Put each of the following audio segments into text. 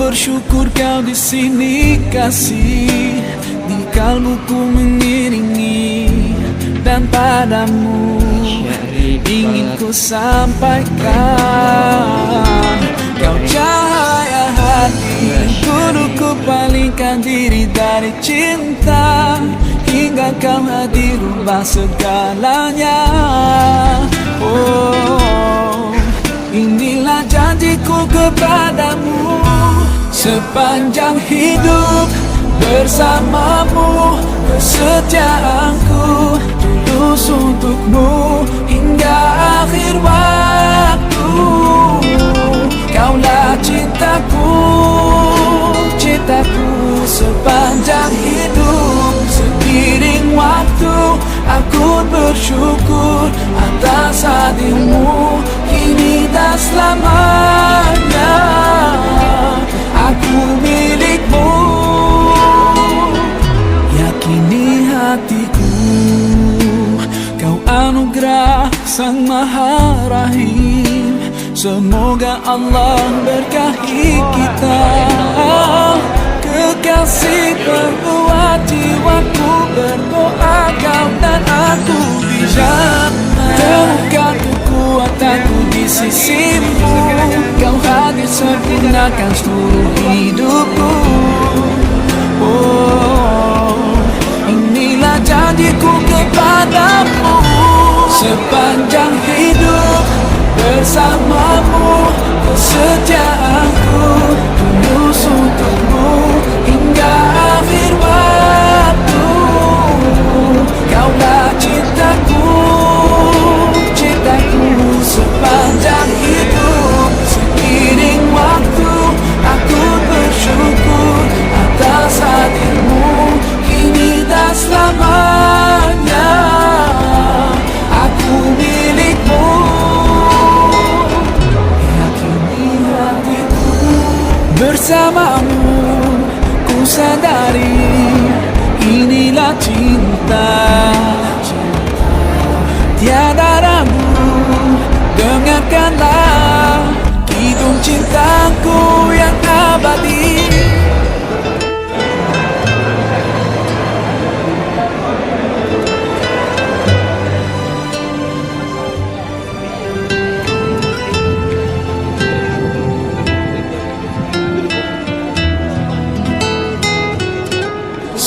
bersyukur kau di sini kasih, di kalbuku mengiringi, dan padamu ingin ku sampaikan. Kau cahaya hati, kudu ku palingkan diri dari cinta, hingga kau hadir ubah segalanya. Oh, inilah janjiku kepadamu, sepanjang hidup bersamamu, kesetiaanku tulus untukmu hingga akhir waktu. Kaulah cintaku, cintaku sepanjang hidup. Seiring waktu aku bersyukur atas hadirmu kini dan selamanya. Aku milikmu, yakini hatiku. Kau anugerah Sang Maha Rahim, semoga Allah berkahi kita. Kekasih perbuat jiwaku berdoa, kau dan aku di jannah. Temukan kekuatanku di sisimu, kau hadir sempurnakan seluruh hidupku. Oh, inilah janjiku kepadamu, sepanjang hidup bersamamu, kesetiaanku tulus untukmu hingga akhir waktu. Kaulah cintaku, cintaku sepanjang hidup. Seiring waktu aku bersyukur atas hadirmu kini dan selamanya. Aku milikmu, yakini hatiku. Bersamamu ku sadari inilah cinta, tiada ragu. Dengarkanlah kidung cintaku yang abadi.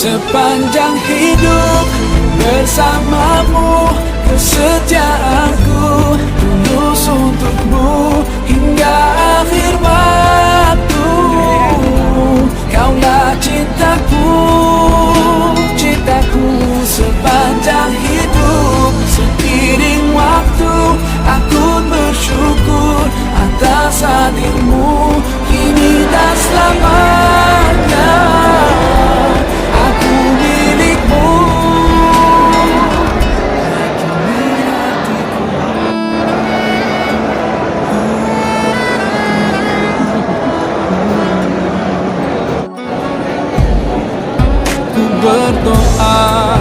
Sepanjang hidup bersamamu, kesetiaanku tulus untukmu hingga akhir waktu. Kaulah cintaku, cintaku sepanjang hidup. Seiring waktu aku bersyukur atas hadirmu kini dan selamanya. Aku milikmu, yakini hatiku. Ku berdoa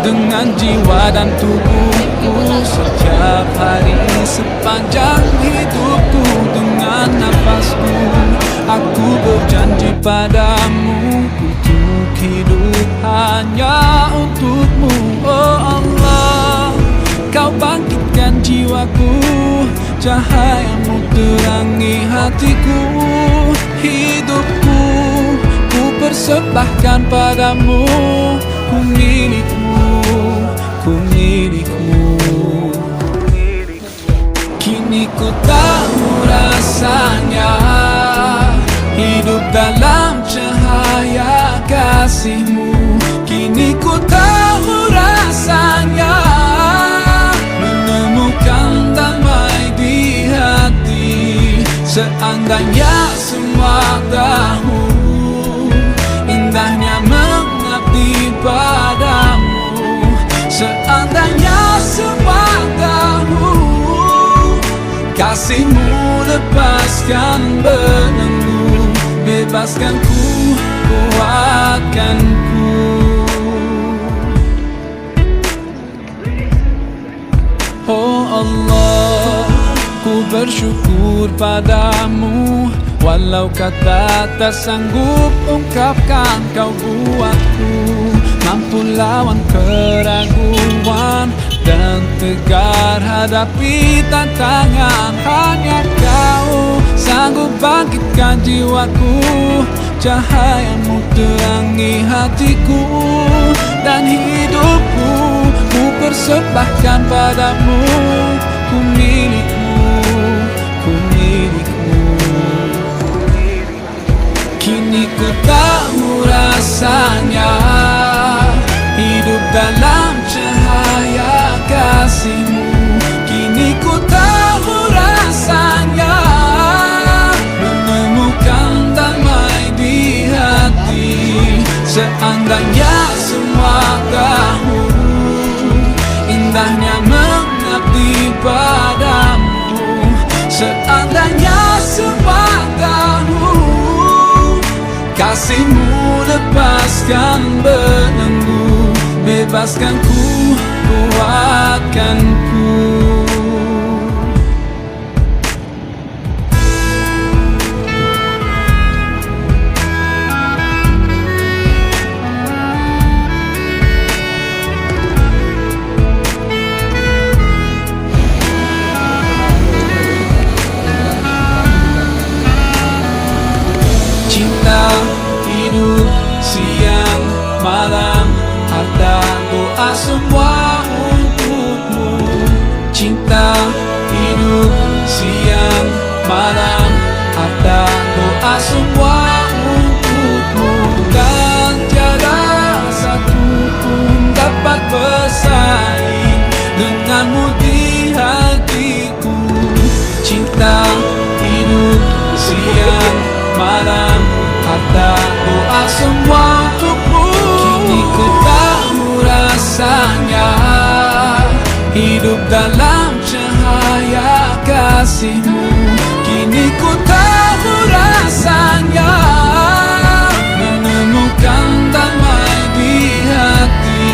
dengan jiwa dan tubuhku setiap hari, sepanjang hidupku dengan nafasku. Aku berjanji padamu, untuk hidup hanya untukmu. Oh Allah, kau bangkitkan jiwaku, cahayamu terangi hatiku. Hidupku ku persembahkan padamu, ku milikmu, ku milikmu. Kini ku tahu rasanya hidup dalam cahaya kasih-Mu. Kini ku tahu rasanya menemukan damai di hati. Seandainya semua tahu indahnya mengabdi padamu. Seandainya semua tahu kasih-Mu lepaskan belenggu, bebaskanku, kuatkanku. Oh Allah, ku bersyukur padamu, Walau kata tak sanggup ungkapkan, kau buatku mampu lawan keraguan dan tegar hadapi tantangan. Hanya kau sanggup bangkitkan jiwaku, cahayamu terangi hatiku dan hidupku. Ku persembahkan padamu, ku milikmu, ku milikmu. Kini ku tahu rasanya hidup dalam cahaya kasih-Mu. Kini ku tahu rasanya menemukan damai di hati. Seandainya semua tahu indahnya mengabdi padamu. Seandainya semua tahu kasih-Mu lepaskan belenggu, bebaskan ku, kuatkan ku. Cinta, hidup, siang, malam, harta, doa semua untukmu. Cinta, hidup, siang, malam, harta, doa semua untukmu. Dan tiada satu pun dapat bersaing denganmu di hatiku. Cinta, hidup, siang, malam, harta, doa semua untukmu. Kini ku tahu rasanya hidup dalam cahaya kasih-Mu. Kini ku tahu rasanya menemukan damai di hati.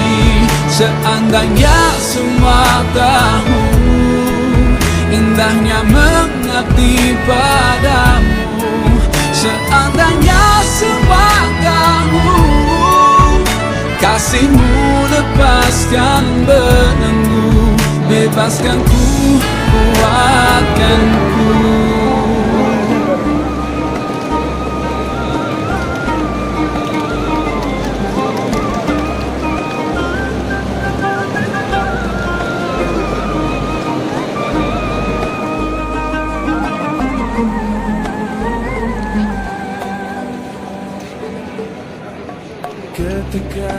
Seandainya semua tahu indahnya mengabdi padamu. Seandainya semua tahu kasih-Mu lepaskan belenggu, bebaskan ku, kuatkan ku. Ketika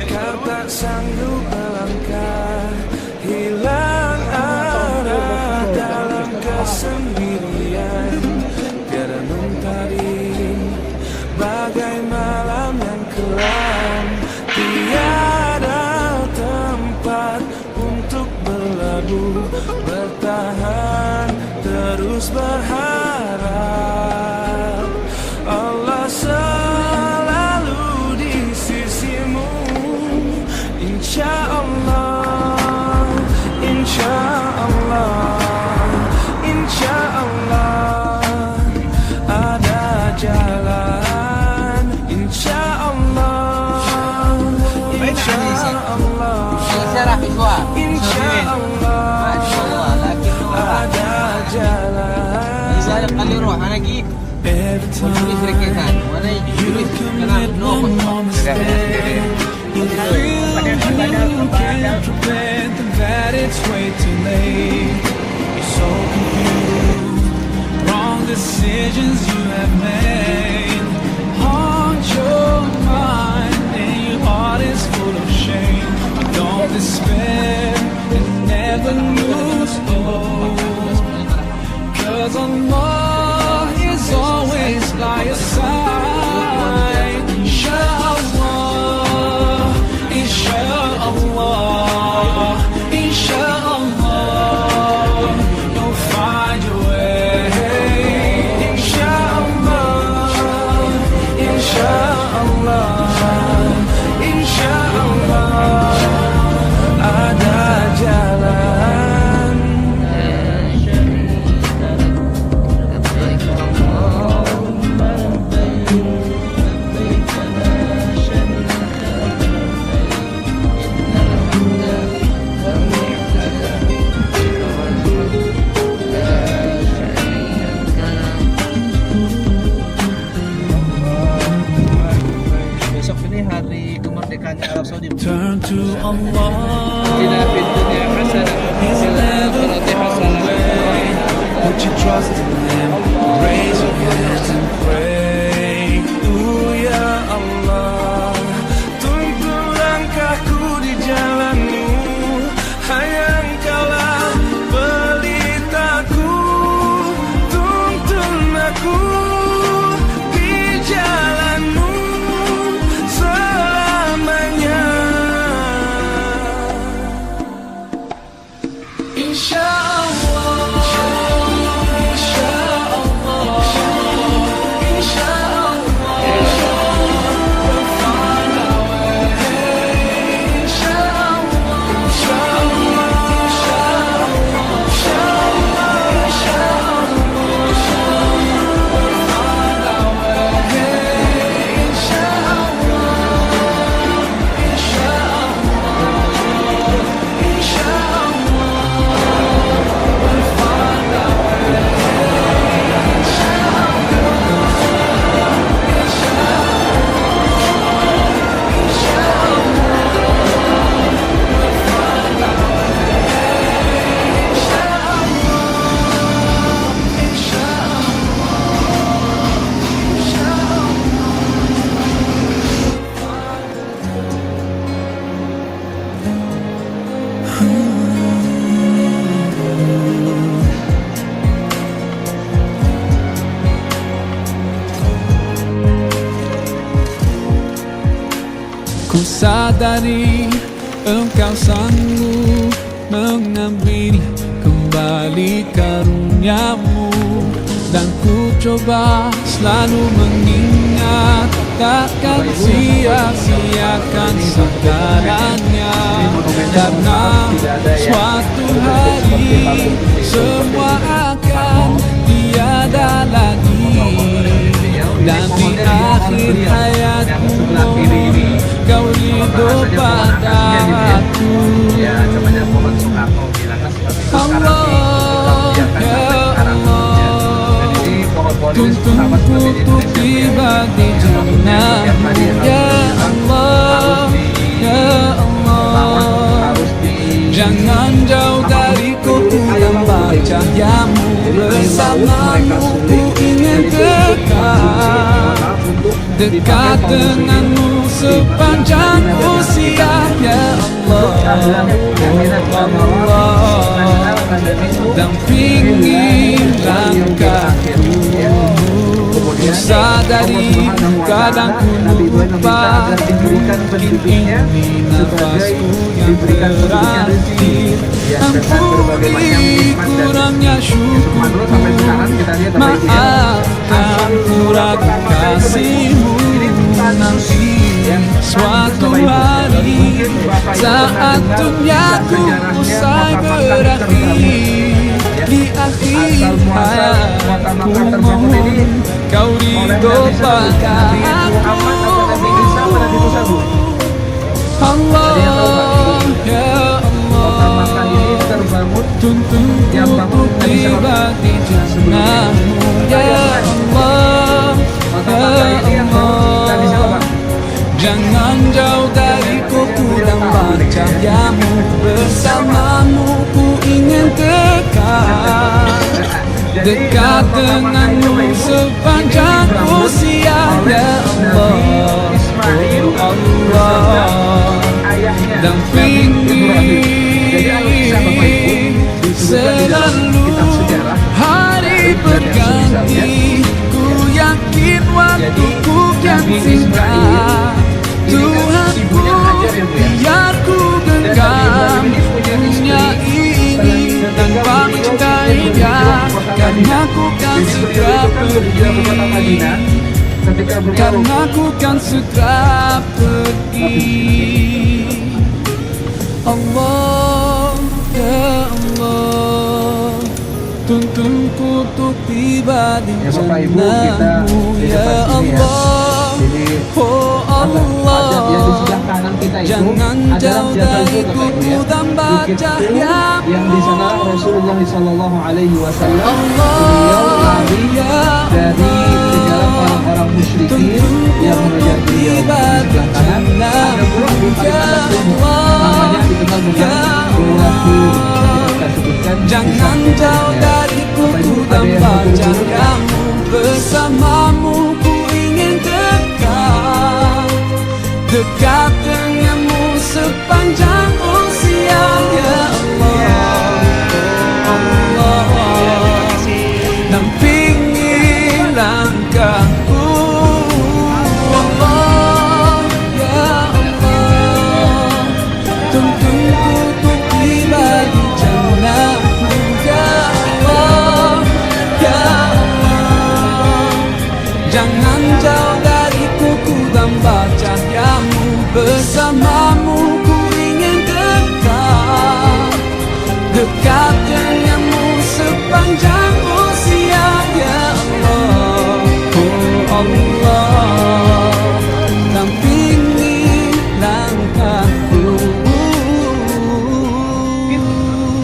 kau tak sanggup melangkah, hilang arah dalam kesendirian, tiada mentari bagai malam yang kelam. Tiada tempat untuk berlabuh, bertahan terus berharap. Allah selalu di sisimu, insya Allah, insya Allah, insya Allah ada jalan, insya Allah, insya Allah, insya Allah ada jalan. kali roh lagi. Every time you commit one more mistake, you feel you can't prevent that it's way too late. You're so confused, wrong decisions you have made haunt your mind, and your heart is full of shame. But don't despair and never lose hope, 'cause Allah is always by your side. Inshallah, inshallah, inshallah, you'll find your way. Inshallah. Ku sadari engkau sanggup mengambil kembali karuniamu, dan ku coba selalu mengingat takkan sia-siakan segalanya, karena suatu hari semua akan tiada lagi, dan di akhir hayatku kau ridho padaku. Allah, ya Allah, tuntunku untuk tiba di jannah-Mu. Ya Allah, ya Allah, jangan jauh dariku, ku nampak cahaya-Mu, bersamamu ku ingin dekat denganmu sepanjang usia. Ya Allah, Allah, dampingi langkahku. Ku sadari kadang ku lupa, mungkin ini nafasku yang terakhir. Ampuni kurangnya syukurku, maafkan kurang kasih-Mu. Nanti suatu hari saat duniaku usai berakhir, di akhir hayatku mohon kau ridho padaku. Allah, ya Allah, tuntunku untuk tiba di jannah-Mu. Ya Allah, ya Allah, jangan jauh dariku, ku nampak cahaya-Mu, bersamamu ku ingin dekat denganmu sepanjang usia. Ya Allah, oh Allah, dampingi selalu hari berganti. Ku yakin waktuku kian singkat, Tuhanku biar ku genggam dunia ini tanpa mencintainya, karena ku kan segera pergi, karena ku kan segera pergi. Allah, ya Allah, tuntunku untuk tiba di jannah-Mu. Ya Allah, oh Allah, jangan jauh dariku, ku tambah cahaya-Mu. Yang di sana Rasulullah Sallallahu Alaihi Wasallam Allah, ya dari jalan orang-orang musyrikin yang mengejar beliau di sebelah kanan. Ada pula di sebelah namanya dikenal dengan perilaku kita sebutkan. Jangan jauh dariku, ku tambah cahaya-Mu, bersamamu ku ingin dekat denganmu sepanjang usia. Ya Allah, Allah, dampingi langkahku. Allah, ya Allah, tuntunku untuk tiba di jannah. sepanjang usia. Ya Allah, oh Allah, dampingi langkahku.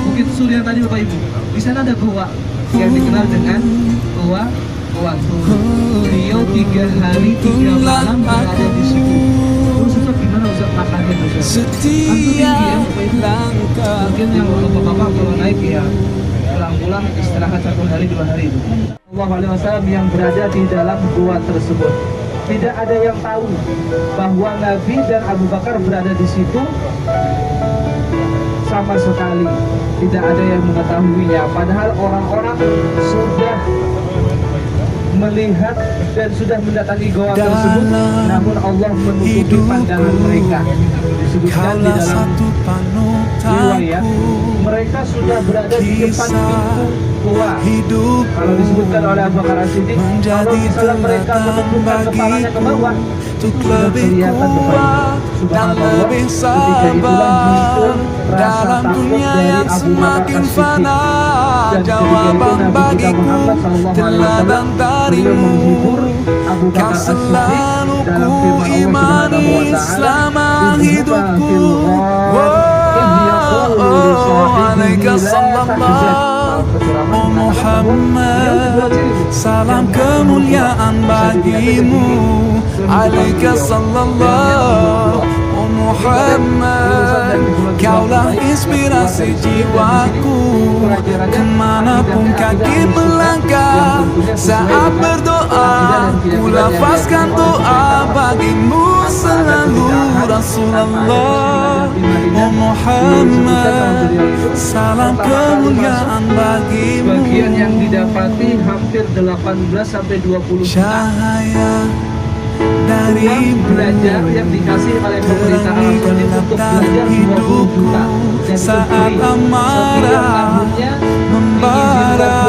Bukit Sur yang tadi Bapak Ibu, di sana ada goa yang dikenal dengan goa Sur. Beliau 3 hari 3 malam berada di situ. Terus Ustaz gimana Ustaz makannya Ustaz? Setiap langkah. Mungkin yang bapak-bapak kalau naik ya pulang-pulang istirahat 1 hari 2 hari itu. Allah Alaihi Wasallam yang berada di dalam gua tersebut. Tidak ada yang tahu bahwa Nabi dan Abu Bakar berada di situ sama sekali. Tidak ada yang mengetahuinya. Padahal orang-orang sudah melihat dan sudah mendatangi goa tersebut, namun Allah menutupi pandangan mereka. Disebutkan di dalam riwayat, mereka sudah berada di depan pintu goa. Kalau disebutkan oleh Abu Bakar As-Siddiq, kalau misalnya mereka menundukkan kepalanya ke bawah, sudah kelihatan dan lebih sabar dalam dunia yang semakin fana. Jawaban bagiku teladan darimu, kau selalu ku imani selama hidupku. Alaika sallallahu Muhammad, salam kemuliaan bagimu. Alaika sallallahu Muhammad, kaulah inspirasi jiwaku. Kemanapun kaki melangkah, saat berdoa ku lafazkan doa bagimu selalu. Rasulullah Muhammad, salam kemuliaan bagimu. Bagian yang didapati hampir 18-20 cahaya dari belajar yang dikasih oleh pemerintah Arab Saudi untuk belajar 20 juta saat amarah membara.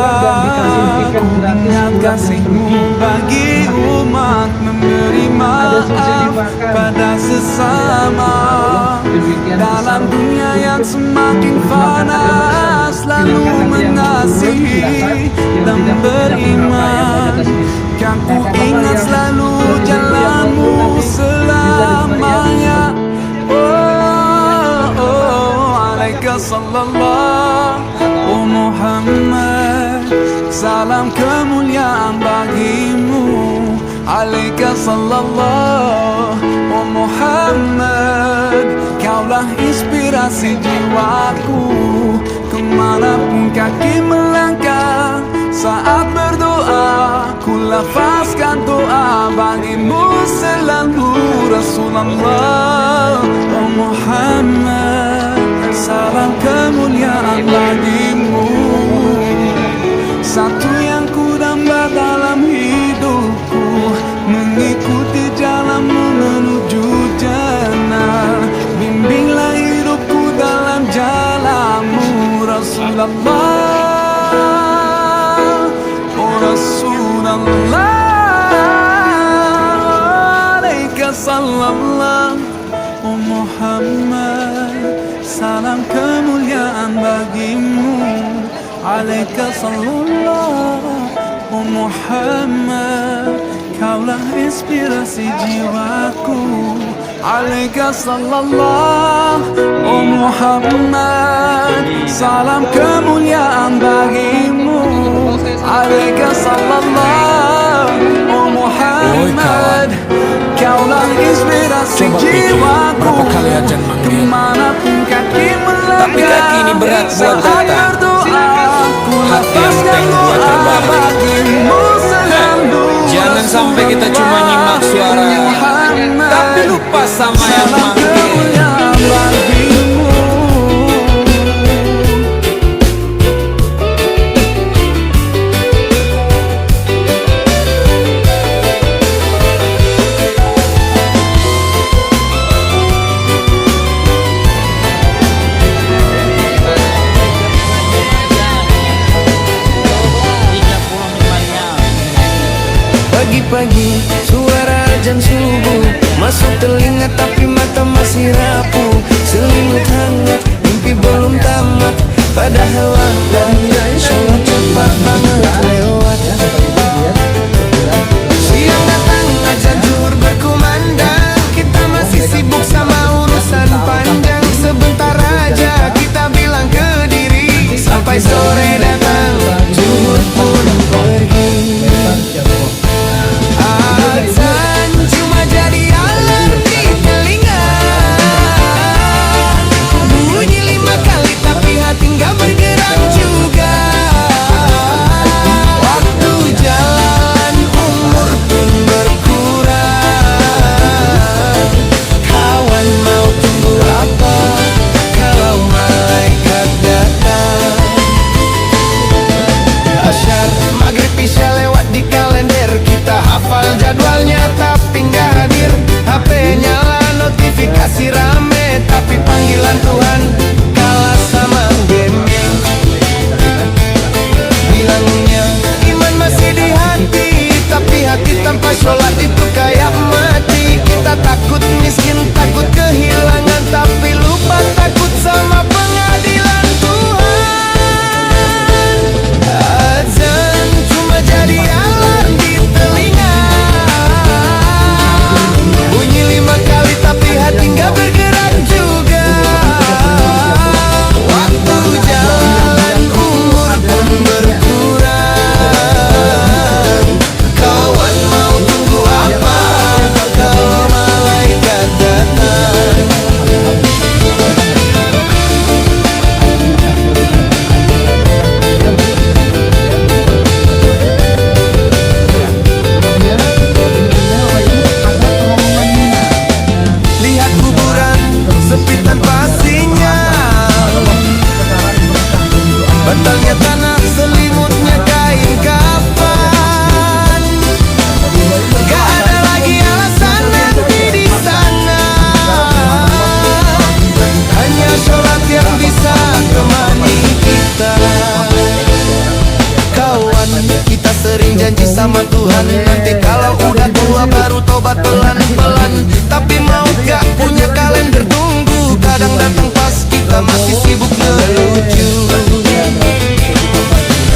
Ingat kasihmu bagi umat, memberi maaf pada sesama. Dalam dunia yang semakin fana, selalu mengasihi dan beriman. Kan ku ingat selalu jalanmu selamanya. Alaika sallallahu Muhammad, salam kemuliaan bagimu. Alaika sallallahu Muhammad, kaulah inspirasi jiwaku. Kemanapun kaki melangkah, saat berdoa ku lafazkan doa bagimu selalu. Rasulullah Muhammad, salam kemuliaan bagimu. Satu yang ku damba dalam hidupku, mengikuti jalanmu menuju jannah. Bimbinglah hidupku dalam jalanmu. Rasulullah, oh Rasulullah, alaika sallallahu Muhammad, salam kemuliaan bagimu. Alaika sallallahu Muhammad, kaulah inspirasi jiwaku. Alaika sallallahu Muhammad, salam kemuliaan bagimu. Alaika sallallahu Muhammad, kaulah inspirasi jiwaku. Kemanapun kaki melangkah, tapi kaki ini berat buat kata. Hati yang tengah terbalik. Jangan sampai kita cuma nyimak suara, tapi lupa sama yang manggil. Pagi-pagi suara azan subuh masuk telinga tapi mata masih rapuh. Selimut hangat, mimpi belum tamat, padahal waktu sholat cepat. sore datang, zuhur pun pergi. Azan cuma jadi alarm di telinga, bunyi 5 kali tapi hati nggak bergerak juga. Waktu jalan, umur pun berkurang. Kawan mau tunggu apa kalau malaikat datang? Asyar, maghrib, isya lewat di kalender. Kita hafal jadwalnya tapi nggak hadir. HP nyala, notifikasi rame, tapi panggilan Tuhan kalah sama gaming. Bilangnya iman masih di hati, tapi hati tanpa sholat itu kayak mati. Kita takut miskin, takut kehilangan, tapi lupa takut sama pengadilan Tuhan. Azan cuma jadi alarm di telinga, bunyi 5 kali tapi hati nggak bergerak juga. Waktu jalan, umur pun berkurang. Kawan mau tunggu apa kalau malaikat datang? Lihat kuburan sepi tanpa sinyal, bantalnya tanah, selimutnya kain kafan. Gak ada lagi alasan nanti di sana, hanya sholat yang bisa temani kita. Kawan, kita sering janji sama Tuhan, nanti kalau udah tua baru tobat pelan-pelan. Tapi mau gak punya kalender tunggu, kadang datang pas kita masih sibuk ngelucu.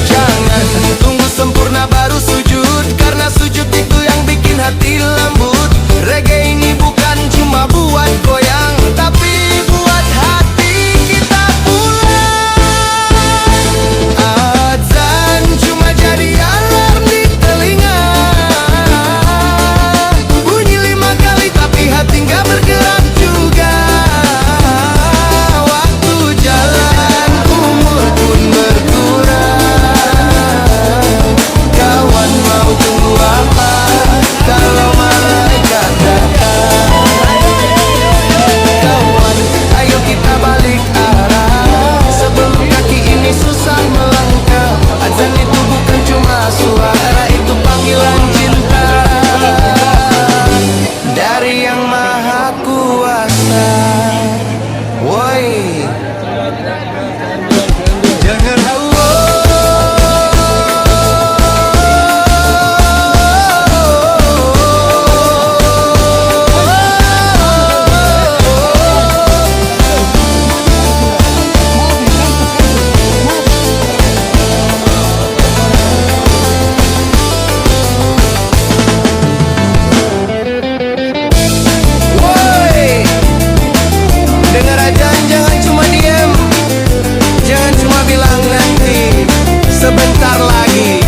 Jangan tunggu sempurna baru sujud, karena sujud itu yang bikin hati lembut. Reggae ini bukan cuma buat goyang, tapi buat hati kita pulang. Azan cuma jadi alarm di telinga, bunyi 5 kali tapi hati nggak bergerak juga. Waktu jalan, umur pun berkurang. Kawan mau tunggu apa kalau malaikat datang? Kawan, ayo kita balik arah, sebelum kaki ini susah melangkah. Azan itu bukan cuma suara, itu panggilan cinta dari yang maha kuasa. Woi, jangan woi, dengar aja, jangan cuma diam, jangan cuma bilang nanti, sebentar lagi,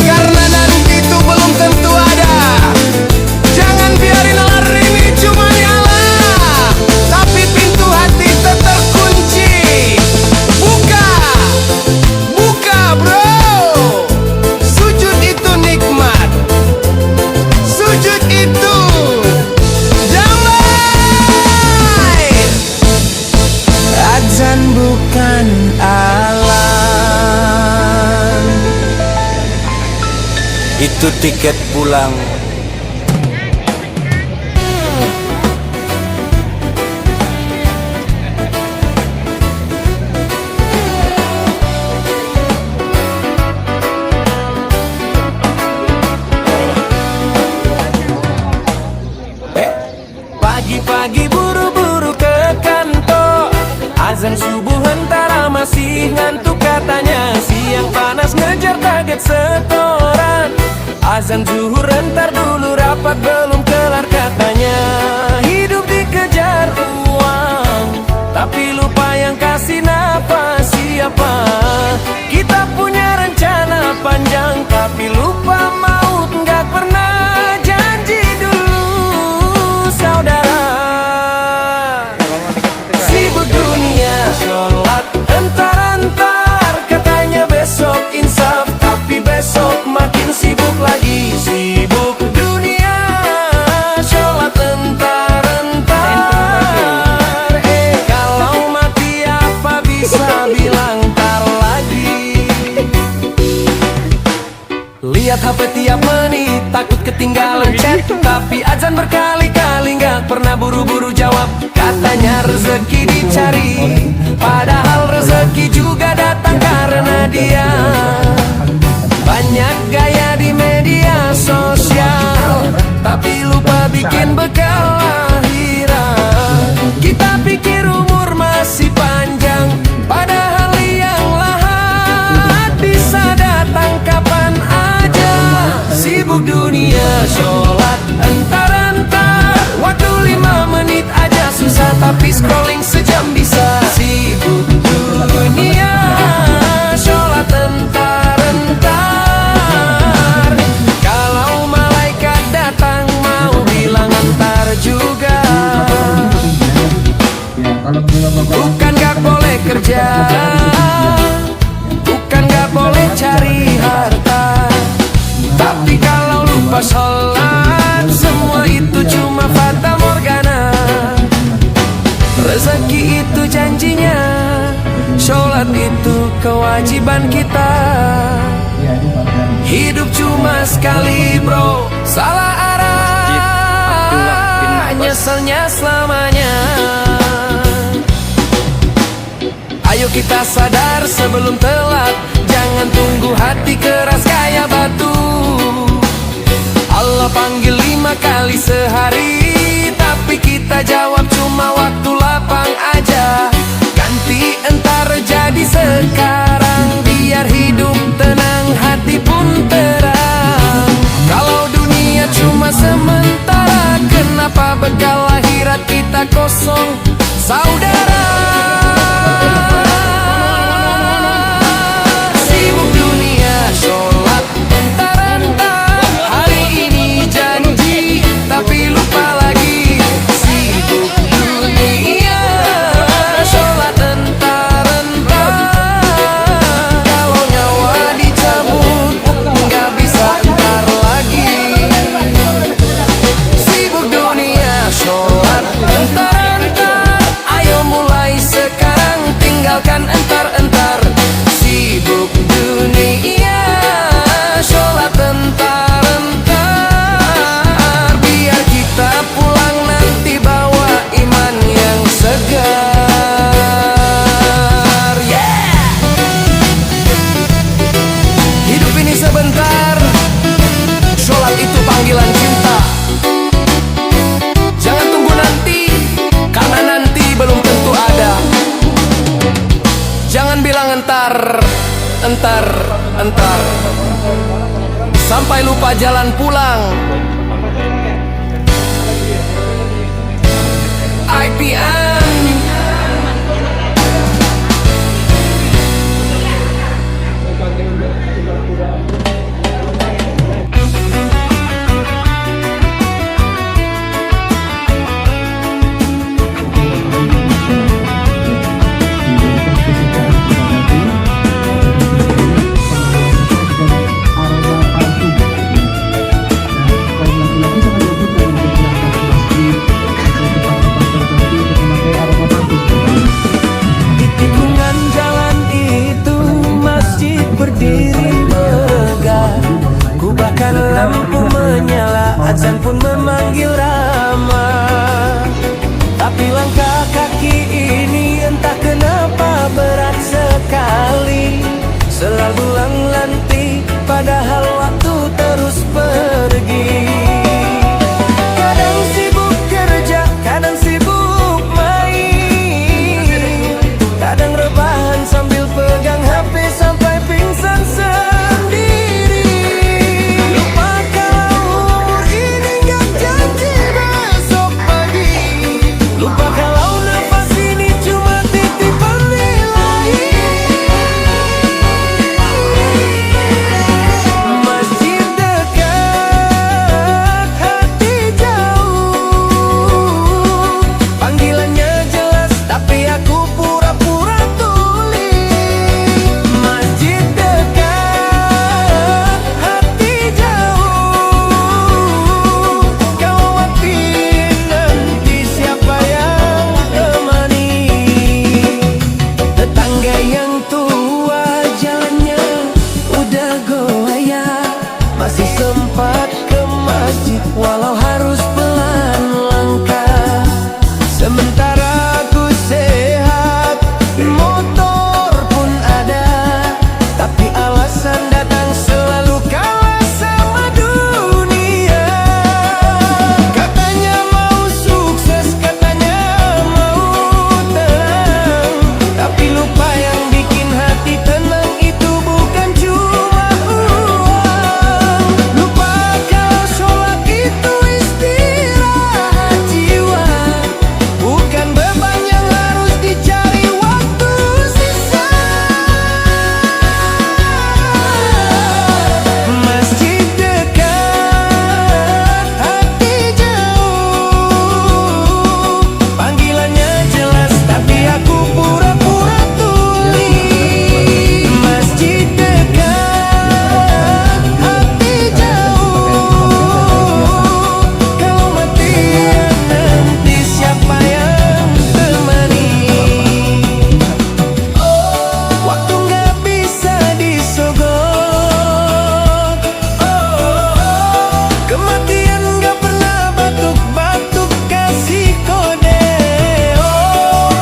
karena nanti itu belum tentu ada. Jangan biarin alarm ini cuma nyala, tapi pintu hati tetap kunci. Buka, buka bro. Sujud itu nikmat, sujud itu damai. Azan bukan alam, itu tiket pulang. Pagi-pagi buru-buru ke kantor, azan subuh hentara masih ngantuk katanya. Siang panas ngejar target setoran, azan zuhur entar dulu rapat belum kelar katanya. Hidup dikejar uang, tapi lupa yang kasih nafas siapa. lihat HP tiap menit, takut ketinggalan chat. Tapi azan berkali-kali gak pernah buru-buru jawab. Katanya rezeki dicari, padahal rezeki juga datang karena dia. Banyak gaya di media sosial, tapi lupa bikin bekal akhirat. Kita pikir umur masih panjang, padahal yang lahat bisa datang kapan aja. Sibuk dunia, sholat entar-entar, waktu 5 menit aja susah, tapi scrolling sejam bisa. Sibuk dunia, sholat entar-entar, kalau malaikat datang mau bilang entar juga. Bukan gak boleh kerja, bukan gak boleh cari harta, tapi kalau lupa sholat, semua itu cuma fata morgana. Rezeki itu janjinya, sholat itu kewajiban kita. Hidup cuma sekali bro, salah arah, nyeselnya selamanya. Ayo kita sadar sebelum telat, jangan tunggu hati keras kayak batu. Allah panggil 5 kali sehari, tapi kita jawab cuma waktu lapang aja. Ganti entar jadi sekarang, biar hidup tenang, hati pun terang. Kalau dunia cuma sementara, kenapa bekal akhirat kita kosong, saudara? Sibuk dunia, sholat entar-entar, hari ini janji tapi lupa lagi. Sibuk dunia, sholat entar-entar, kalau nyawa dicabut nggak bisa entar lagi. Sibuk dunia, sholat entar-entar, ayo mulai sekarang, tinggalkan entar-entar. Sibuk dunia, sholat entar-entar, biar kita pulang nanti bawa iman yang segar. Yeah! Hidup ini sebentar, sholat itu panggilan cinta. Jangan tunggu nanti, karena nanti belum tentu ada. Jangan bilang entar, entar, entar, sampai lupa jalan pulang. IPN. Lampu menyala, azan pun memanggil ramah. Tapi langkah kaki ini entah kenapa berat sekali, selalu lanti, padahal waktu terus pergi. Kadang sibuk kerja, kadang sibuk main, kadang rebahan sambil pegang HP sampai pingsan sendiri. Lupa kalau nafas ini cuma titipan ilahi. walau harus pelan langkah. Sementara ku sehat, motor pun ada, tapi alasan datang selalu kalah sama dunia. Katanya mau sukses, katanya mau tenang, tapi lupa yang bikin hati tenang itu bukan cuma uang. Lupa kalau sholat itu istirahat jiwa, bukan beban yang harus dicari waktu sisa. Masjid dekat, hati jauh, panggilannya jelas tapi aku pura-pura tuli. Masjid dekat, hati jauh, kalau mati nanti siapa yang temani? Waktu nggak bisa disogok, kematian nggak pernah batuk-batuk kasih kode.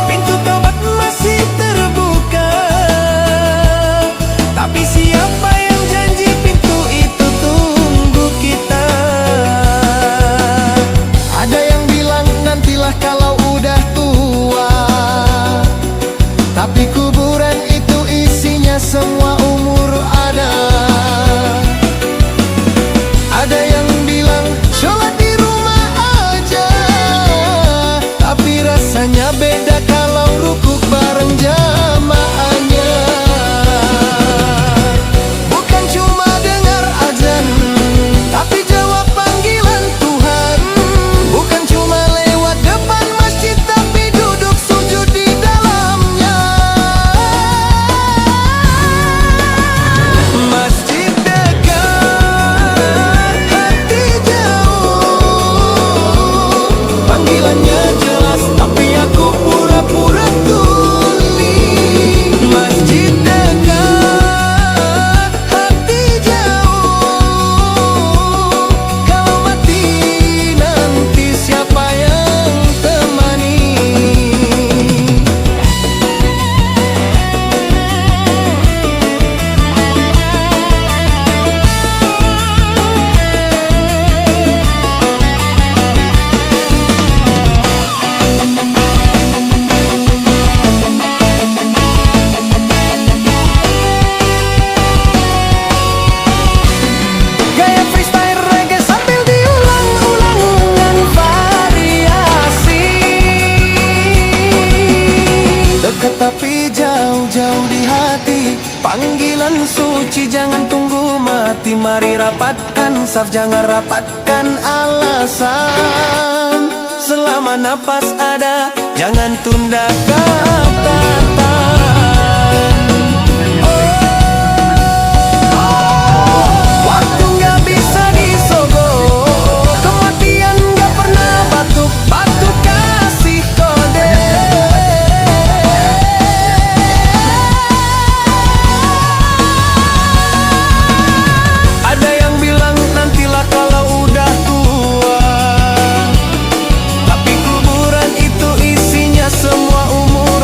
Pintu tobat masih terbuka, tapi siapa yang janji pintu itu tunggu kita? Ada yang bilang nantilah kalau udah tua, tapi kuburan itu isinya semua umur ada. Ada yang bilang sholat di rumah aja, tapi rasanya beda kalau rukuk bareng jamaahnya. Bukan cuma dengar azan, tapi jawab panggilan Tuhan. Bukan cuma lewat depan masjid, tapi duduk sujud di dalamnya. Masjid dekat, hati jauh, panggilannya jelas tapi aku pura-pura tuli. Masjid dekat, hati jauh, kalau mati nanti siapa yang temani? Gaya freestyle reggae sambil diulang-ulang dengan variasi. Dekat tapi jauh-jauh di hati, panggilan suci jangan tunggu mati. Mari rapatkan saf, jangan rapatkan alasan. Selama napas ada, jangan tunda kata. Waktu nggak bisa disogok, kematian nggak pernah batuk-batuk kasih kode. Ada yang bilang nantilah kalau udah tua, tapi kuburan itu isinya semua umur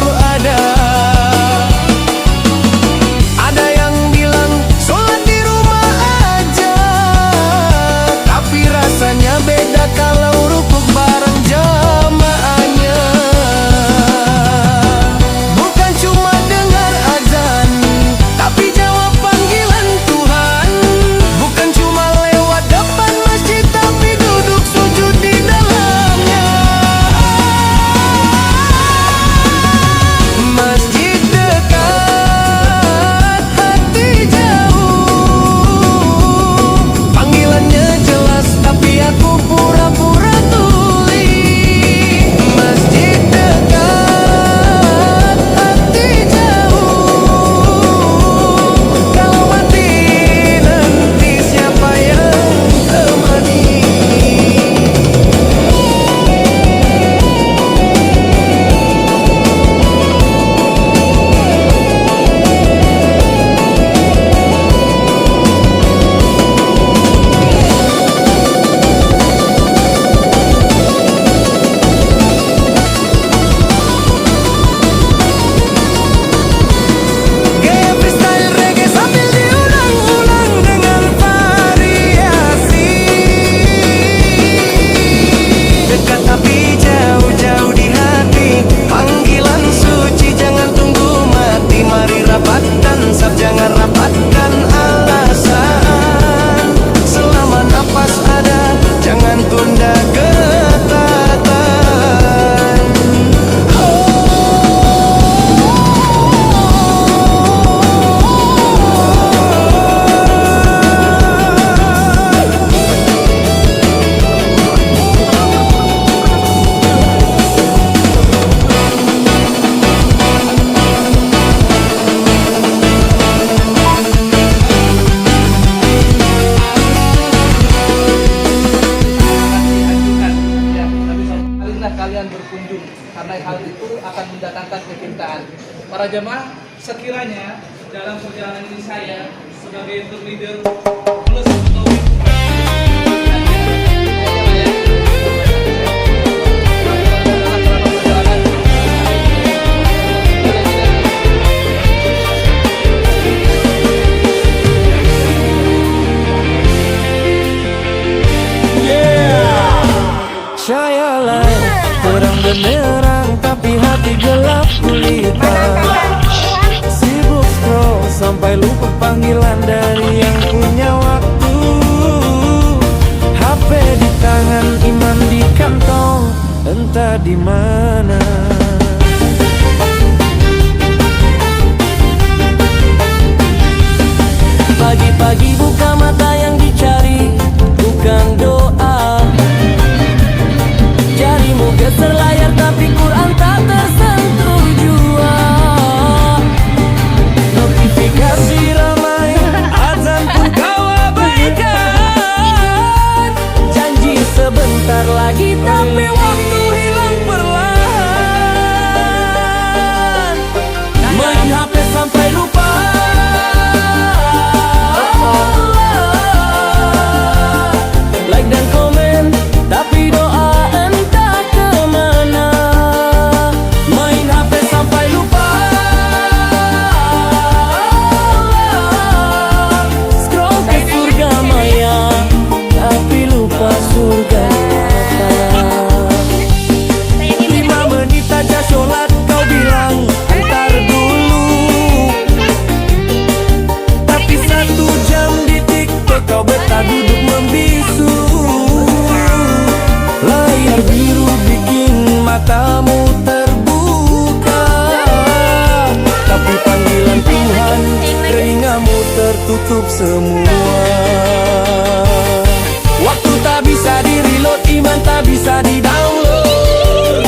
para jemaah, sekiranya dalam perjalanan ini saya sebagai tour leader plus atau Syayalah terang benderang tapi hati gelap gulita. Sibuk scroll sampai lupa panggilan dari yang punya waktu. HP di tangan, iman di kantong, entah di mana. Pagi-pagi buka mata yang dicari bukan doa. Jarimu geser layar tapi Quran tak tersentuh jua. Notifikasi ramai, azan pun kau abaikan. Janji sebentar lagi tapi waktu hilang perlahan. Main HP sampai lupa. Like dan komen tapi doa surga. 5 menit aja sholat kau bilang antar dulu, tapi 1 jam di TikTok kau betah duduk membisu. Layar biru bikin matamu terbuka, tapi panggilan Tuhan telingamu tertutup semua. Waktu tak bisa di-reload, iman tak bisa di-download,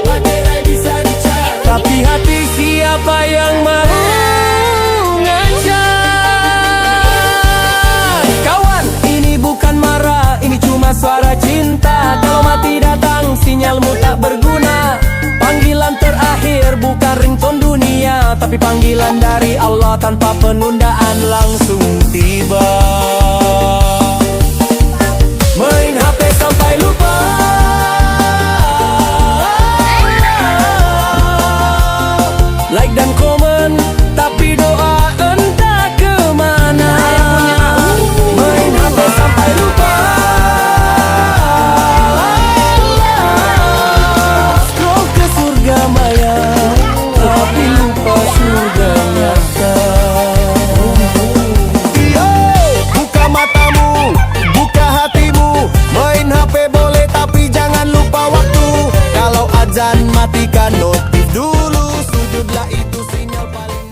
baterai bisa di-charge, tapi hati siapa yang mau ngajak? Kawan, ini bukan marah, ini cuma suara cinta. Kalau mati datang, sinyalmu tak berguna. Panggilan terakhir bukan ringtone dunia, tapi panggilan dari Allah tanpa penundaan.